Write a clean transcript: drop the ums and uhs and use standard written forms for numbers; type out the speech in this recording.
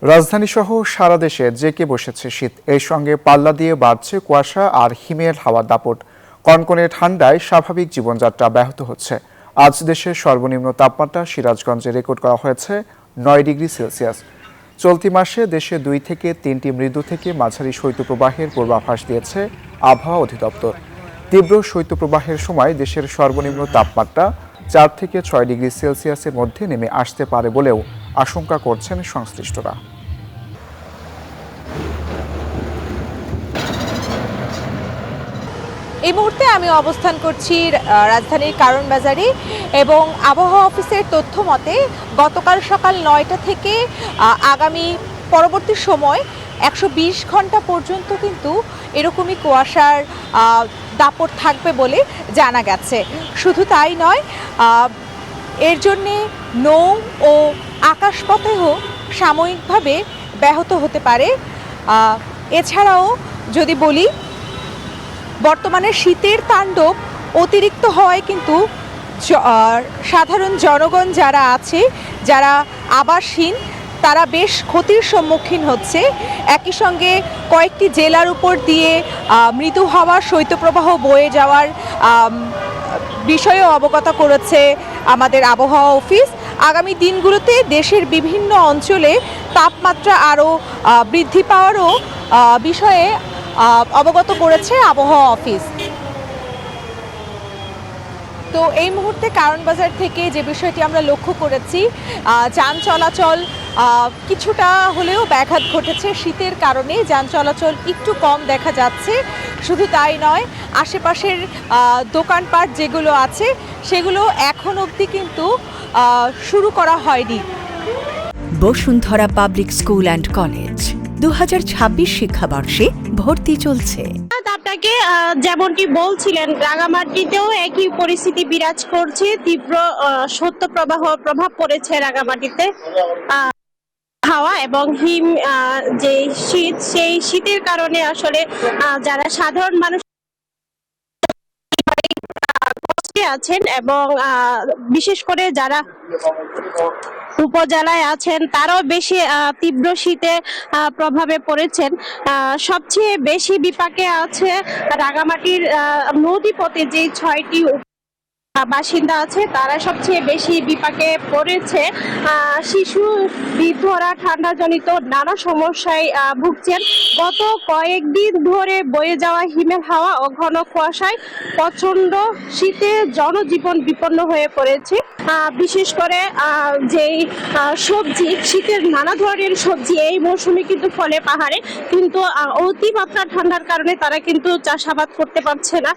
রাজধানীসহ সারা দেশে জেঁকে বসেছে শীত। এর সঙ্গে পাল্লা দিয়ে বাড়ছে কুয়াশা আর হিমেল হাওয়ার দাপট। কনকনে ঠান্ডায় স্বাভাবিক জীবনযাত্রা ব্যাহত হচ্ছে। আজ দেশের সর্বনিম্ন তাপমাত্রা সিরাজগঞ্জে রেকর্ড করা হয়েছে 9 ডিগ্রি সেলসিয়াস। চলতি মাসে দেশে 2 থেকে 3টি মৃদু থেকে মাঝারি শৈত্যপ্রবাহের পূর্বাভাস দিয়েছে আবহাওয়া অধিদপ্তর। তীব্র শৈত্যপ্রবাহের সময় দেশের সর্বনিম্ন তাপমাত্রা 4 থেকে 6 ডিগ্রি সেলসিয়াসের মধ্যে নেমে আসতে পারে বলেও আশঙ্কা করছেন সংশ্লিষ্টরা। এই মুহূর্তে আমি অবস্থান করছি রাজধানীর কারণ বাজারে এবং আবহাওয়া অফিসের তথ্য মতে গতকাল সকাল 9টা থেকে আগামী পরবর্তী সময় 120 ঘন্টা পর্যন্ত কিন্তু এরকমই কুয়াশার দাপট থাকবে বলে জানা গেছে। শুধু তাই নয়, এর জন্যে নৌ ও আকাশপথেও সাময়িকভাবে ব্যাহত হতে পারে। এছাড়াও যদি বলি, বর্তমানে শীতের তাণ্ডব অতিরিক্ত হওয়ায় কিন্তু সাধারণ জনগণ যারা আছে, যারা আবাসহীন, তারা বেশ ক্ষতির সম্মুখীন হচ্ছে। একই সঙ্গে কয়েকটি জেলার উপর দিয়ে মৃদু হাওয়া শৈত্যপ্রবাহ বয়ে যাওয়ার বিষয়েও অবগত করেছে আমাদের আবহাওয়া অফিস। আগামী দিনগুলোতে দেশের বিভিন্ন অঞ্চলে তাপমাত্রা আরও বৃদ্ধি পাওয়ারও বিষয়ে অবগত করেছে আবহাওয়া অফিস। তো এই মুহূর্তে কারণ বাজার থেকে যে বিষয়টি আমরা লক্ষ্য করেছি, যান চলাচল কিছুটা হলেও ব্যাঘাত ঘটেছে। শীতের কারণে যান চলাচল একটু কম দেখা যাচ্ছে। শুধু তাই নয়, আশেপাশের দোকানপাট যেগুলো আছে সেগুলো এখন অবধি কিন্তু শুরু করা হয়নি। Bashundhara public school and college 2026 শিক্ষাবর্ষে ভর্তি চলছে। আপনাকে যেমনটি বলছিলেন, রাঙামাটিতেও একই পরিস্থিতি বিরাজ করছে। তীব্র শৈত্যপ্রবাহ প্রভাব পড়েছে রাঙামাটিতে। হাওয়া এবং হিম যে শীত, সেই শীতের কারণে আসলে যারা সাধারণ মানুষ আছেন এবং বিশেষ করে যারা উপজেলায় আছেন তারাও বেশি তীব্র শীতে প্রভাবে পড়েছেন। সবচেয়ে বেশি বিপাকে আছে রাঙামাটির নদীপথে যে 6টি বাসিন্দা আছে, তারা সবচেয়ে বেশি বিপাকে পড়েছে। শিশু, বৃদ্ধরা ঠান্ডাজনিত নানা সমস্যায় ভুগছেন। গত কয়েকদিন ধরে বয়ে যাওয়া হিমেল হাওয়া ও ঘন কুয়াশায় প্রচন্ড শীতে জনজীবন বিপন্ন হয়ে পড়েছে। বিশেষ করে যেই সবজি, শীতের নানা ধরনের সবজি এই মৌসুমে কিন্তু ফলে পাহাড়ে, কিন্তু অতিমাত্রা ঠান্ডার কারণে তারা কিন্তু চাষাবাদ করতে পারছে না।